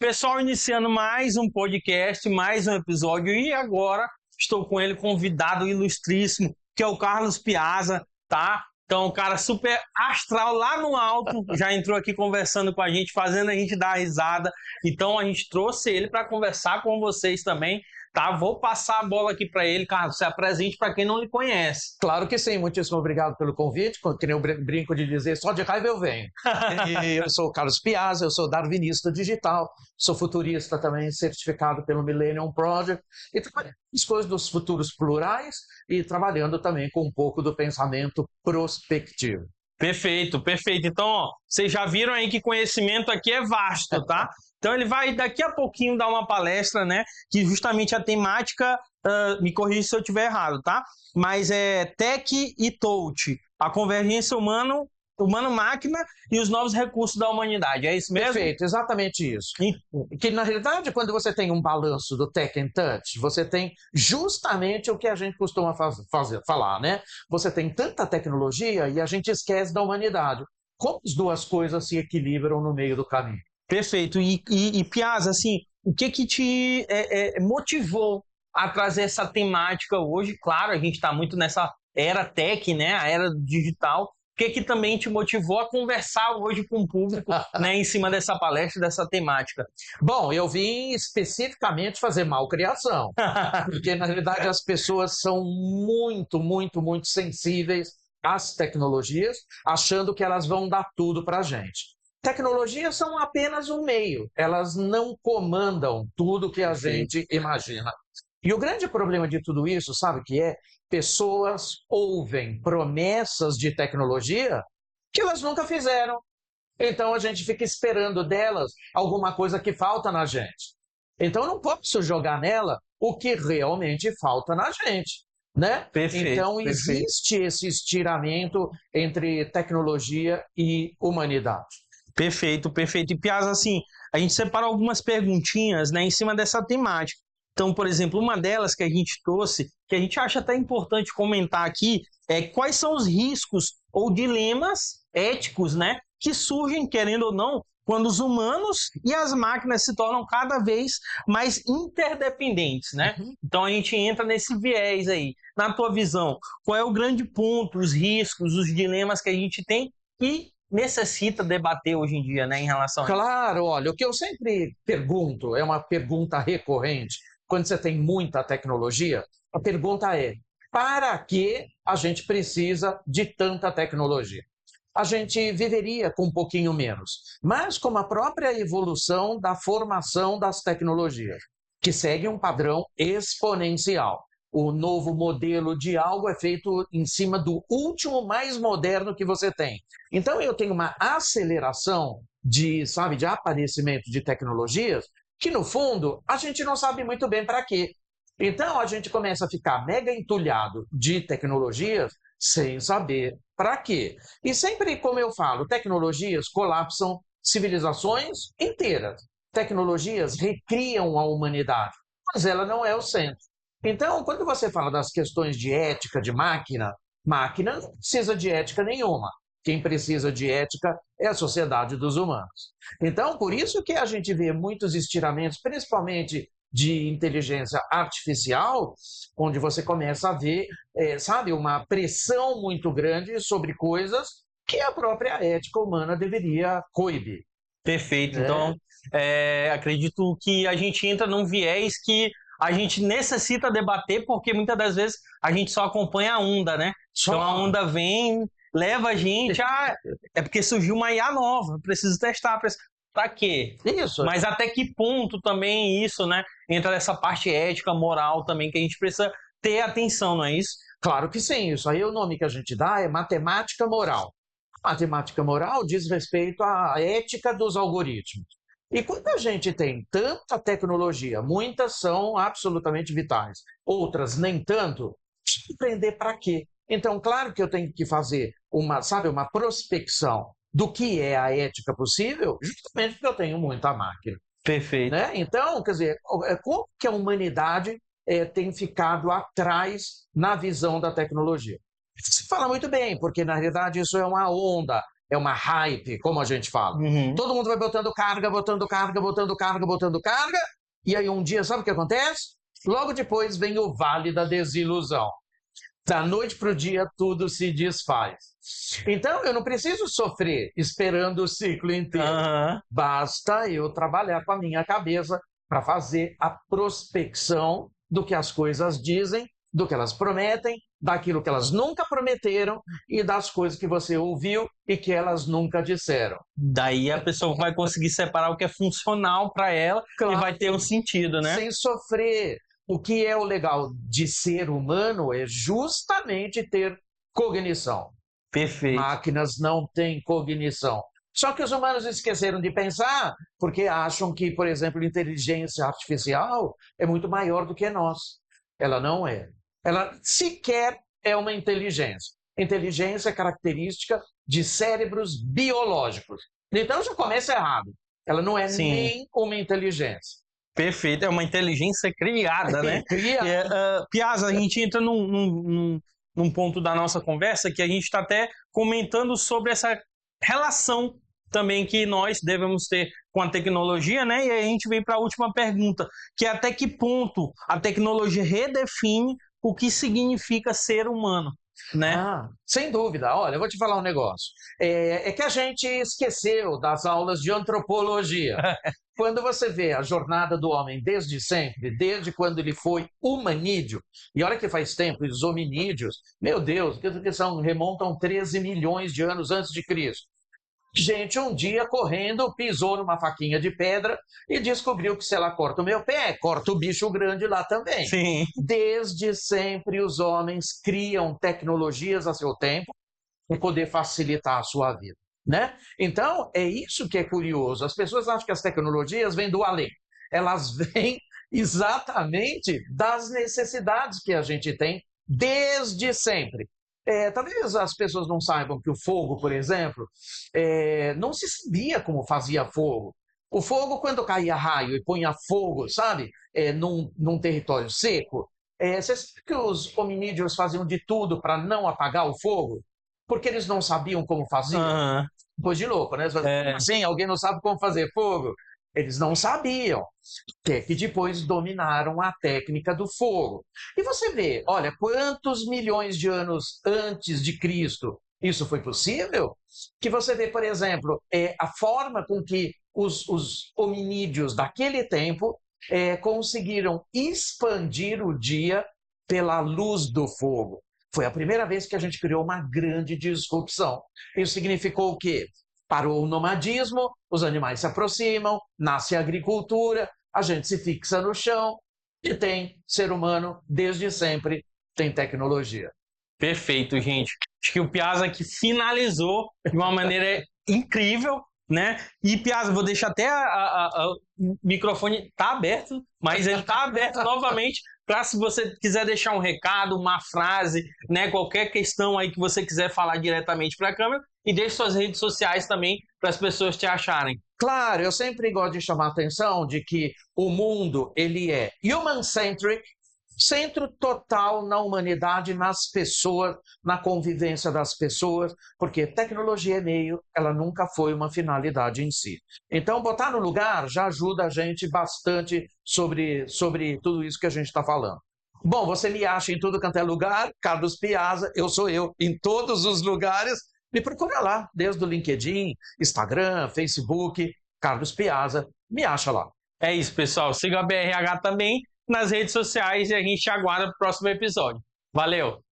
Pessoal, iniciando mais um podcast, mais um episódio, e agora estou com ele, convidado ilustríssimo, que é o Carlos Piazza, tá? Então, um cara super astral lá no alto, já entrou aqui conversando com a gente, fazendo a gente dar risada. Então, a gente trouxe ele para conversar com vocês também, tá? Vou passar a bola aqui para ele, Carlos, se apresente para quem não lhe conhece. Claro que sim, muitíssimo obrigado pelo convite, que nem eu brinco de dizer, só de raiva eu venho. E eu sou o Carlos Piazza, eu sou darwinista digital, sou futurista também, certificado pelo Millennium Project, e trabalhando as coisas dos futuros plurais e trabalhando também com um pouco do pensamento prospectivo. Perfeito, perfeito. Então, ó, vocês já viram aí que conhecimento aqui é vasto, tá? Então ele vai daqui a pouquinho dar uma palestra, né? Que justamente a temática, me corrija se eu estiver errado, tá? Mas é Tech e Touch, a convergência humano-máquina e os novos recursos da humanidade. É isso mesmo? Perfeito, exatamente isso. Que na realidade, quando você tem um balanço do Tech and Touch, você tem justamente o que a gente costuma falar, né? Você tem tanta tecnologia e a gente esquece da humanidade. Como as duas coisas se equilibram no meio do caminho? Perfeito. E Piazza, assim, o que te motivou a trazer essa temática hoje? Claro, a gente está muito nessa era tech, né? A era digital. O que também te motivou a conversar hoje com o público, né, em cima dessa palestra, dessa temática? Bom, eu vim especificamente fazer malcriação, porque na realidade as pessoas são muito, muito, muito sensíveis às tecnologias, achando que elas vão dar tudo para a gente. Tecnologias são apenas um meio, elas não comandam tudo que a gente imagina. E o grande problema de tudo isso, sabe o que é? Pessoas ouvem promessas de tecnologia que elas nunca fizeram. Então a gente fica esperando delas alguma coisa que falta na gente. Então eu não posso jogar nela o que realmente falta na gente, né? Perfeito, então perfeito. existe esse estiramento entre tecnologia e humanidade. Perfeito, perfeito. E Piazza, assim, a gente separou algumas perguntinhas, né, em cima dessa temática. Então, por exemplo, uma delas que a gente trouxe, que a gente acha até importante comentar aqui, é quais são os riscos ou dilemas éticos, né, que surgem, querendo ou não, quando os humanos e as máquinas se tornam cada vez mais interdependentes, né? Então a gente entra nesse viés aí. Na tua visão, qual é o grande ponto, os riscos, os dilemas que a gente tem e necessita debater hoje em dia, né, em relação a isso? Claro, olha, o que eu sempre pergunto, é uma pergunta recorrente, quando você tem muita tecnologia, a pergunta é: para que a gente precisa de tanta tecnologia? A gente viveria com um pouquinho menos, mas com a própria evolução da formação das tecnologias, que segue um padrão exponencial. O novo modelo de algo é feito em cima do último mais moderno que você tem. Então eu tenho uma aceleração de aparecimento de tecnologias que, no fundo, a gente não sabe muito bem para quê. Então a gente começa a ficar mega entulhado de tecnologias sem saber para quê. E sempre, como eu falo, tecnologias colapsam civilizações inteiras. Tecnologias recriam a humanidade, mas ela não é o centro. Então, quando você fala das questões de ética de máquina, máquina não precisa de ética nenhuma. Quem precisa de ética é a sociedade dos humanos. Então, por isso que a gente vê muitos estiramentos, principalmente de inteligência artificial, onde você começa a ver, uma pressão muito grande sobre coisas que a própria ética humana deveria coibir. Perfeito. Então, acredito que a gente entra num viés que a gente necessita debater, porque muitas das vezes a gente só acompanha a onda, né? Então a onda vem, leva a gente, é porque surgiu uma IA nova, preciso testar, para quê? Isso. Mas até que ponto também isso, né? Entra nessa parte ética, moral também, que a gente precisa ter atenção, não é isso? Claro que sim, isso aí o nome que a gente dá é matemática moral. A matemática moral diz respeito à ética dos algoritmos. E quando a gente tem tanta tecnologia, muitas são absolutamente vitais, outras nem tanto, aprender para quê? Então, claro que eu tenho que fazer uma prospecção do que é a ética possível, justamente porque eu tenho muita máquina. Perfeito. Né? Então, quer dizer, como que a humanidade tem ficado atrás na visão da tecnologia? Se fala muito bem, porque na realidade isso é uma onda, é uma hype, como a gente fala. Uhum. Todo mundo vai botando carga, botando carga, botando carga, botando carga, e aí um dia, sabe o que acontece? Logo depois vem o vale da desilusão. Da noite para o dia, tudo se desfaz. Então, eu não preciso sofrer esperando o ciclo inteiro. Aham. Basta eu trabalhar com a minha cabeça para fazer a prospecção do que as coisas dizem, do que elas prometem, daquilo que elas nunca prometeram e das coisas que você ouviu e que elas nunca disseram. Daí a pessoa vai conseguir separar o que é funcional para ela e Claro. vai ter um sentido, né? Sem sofrer. O que é o legal de ser humano é justamente ter cognição. Perfeito. Máquinas não têm cognição. Só que os humanos esqueceram de pensar porque acham que, por exemplo, inteligência artificial é muito maior do que nós. Ela não é. Ela sequer é uma inteligência. Inteligência é característica de cérebros biológicos. Então já começa errado. Ela não é Sim. nem uma inteligência. Perfeito, é uma inteligência criada, né? Criada. Piazza, a gente entra num ponto da nossa conversa que a gente está até comentando sobre essa relação também que nós devemos ter com a tecnologia, né? E aí a gente vem para a última pergunta, que é até que ponto a tecnologia redefine o que significa ser humano, né? Sem dúvida. Olha, eu vou te falar um negócio. É que a gente esqueceu das aulas de antropologia. Quando você vê a jornada do homem desde sempre, desde quando ele foi humanídeo, e olha que faz tempo, os hominídeos, meu Deus, que remontam 13 milhões de anos antes de Cristo. Gente, um dia correndo, pisou numa faquinha de pedra e descobriu que se ela corta o meu pé, corta o bicho grande lá também. Sim. Desde sempre os homens criam tecnologias a seu tempo para poder facilitar a sua vida, né? Então, é isso que é curioso. As pessoas acham que as tecnologias vêm do além. Elas vêm exatamente das necessidades que a gente tem desde sempre. Talvez as pessoas não saibam que o fogo, por exemplo, não se sabia como fazia fogo. O fogo, quando caía raio e punha fogo, sabe, num território seco, você sabe que os hominídeos faziam de tudo para não apagar o fogo? Porque eles não sabiam como fazer. Uhum. Coisa de louco, né? Assim, alguém não sabe como fazer fogo? Eles não sabiam. Até que depois dominaram a técnica do fogo. E você vê, olha, quantos milhões de anos antes de Cristo isso foi possível? Que você vê, por exemplo, a forma com que os hominídeos daquele tempo conseguiram expandir o dia pela luz do fogo. Foi a primeira vez que a gente criou uma grande disrupção. Isso significou o quê? Parou o nomadismo, os animais se aproximam, nasce a agricultura, a gente se fixa no chão e tem ser humano desde sempre, tem tecnologia. Perfeito, gente. Acho que o Piazza aqui finalizou de uma maneira incrível, né? E Piazza, vou deixar até o microfone tá aberto, mas ele tá aberto novamente para se você quiser deixar um recado, uma frase, né, qualquer questão aí que você quiser falar diretamente para a câmera, e deixe suas redes sociais também para as pessoas te acharem. Claro, eu sempre gosto de chamar a atenção de que o mundo ele é human-centric, centro total na humanidade, nas pessoas, na convivência das pessoas, porque tecnologia é meio, ela nunca foi uma finalidade em si. Então, botar no lugar já ajuda a gente bastante sobre tudo isso que a gente está falando. Bom, você me acha em tudo quanto é lugar, Carlos Piazza, eu sou eu, em todos os lugares. Me procura lá, desde o LinkedIn, Instagram, Facebook, Carlos Piazza, me acha lá. É isso, pessoal. Siga a BRH também nas redes sociais e a gente aguarda o próximo episódio. Valeu!